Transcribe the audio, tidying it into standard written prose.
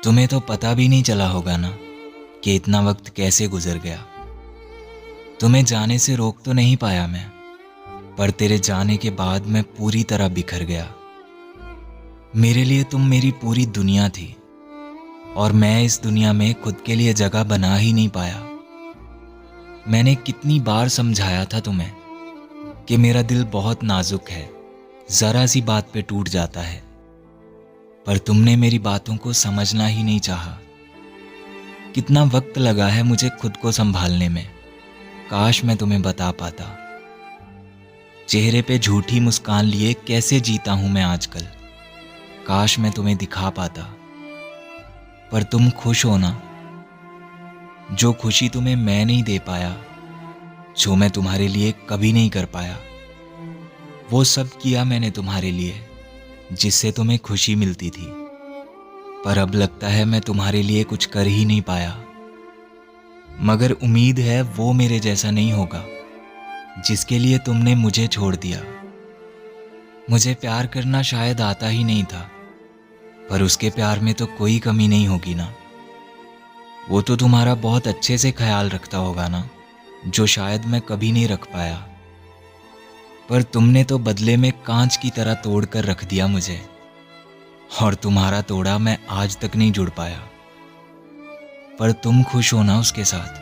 तुम्हें तो पता भी नहीं चला होगा ना कि इतना वक्त कैसे गुजर गया। तुम्हें जाने से रोक तो नहीं पाया मैं, पर तेरे जाने के बाद मैं पूरी तरह बिखर गया। मेरे लिए तुम मेरी पूरी दुनिया थी और मैं इस दुनिया में खुद के लिए जगह बना ही नहीं पाया। मैंने कितनी बार समझाया था तुम्हें कि मेरा दिल बहुत नाजुक है, जरा सी बात पे टूट जाता है, पर तुमने मेरी बातों को समझना ही नहीं चाहा। कितना वक्त लगा है मुझे खुद को संभालने में, काश मैं तुम्हें बता पाता। चेहरे पे झूठी मुस्कान लिए कैसे जीता हूं मैं आजकल, काश मैं तुम्हें दिखा पाता। पर तुम खुश हो ना? जो खुशी तुम्हें मैं नहीं दे पाया, जो मैं तुम्हारे लिए कभी नहीं कर पाया, वो सब किया मैंने तुम्हारे लिए जिससे तुम्हें खुशी मिलती थी। पर अब लगता है मैं तुम्हारे लिए कुछ कर ही नहीं पाया। मगर उम्मीद है वो मेरे जैसा नहीं होगा जिसके लिए तुमने मुझे छोड़ दिया। मुझे प्यार करना शायद आता ही नहीं था, पर उसके प्यार में तो कोई कमी नहीं होगी ना। वो तो तुम्हारा बहुत अच्छे से ख्याल रखता होगा ना, जो शायद मैं कभी नहीं रख पाया। पर तुमने तो बदले में कांच की तरह तोड़ कर रख दिया मुझे, और तुम्हारा तोड़ा मैं आज तक नहीं जुड़ पाया। पर तुम खुश हो ना उसके साथ?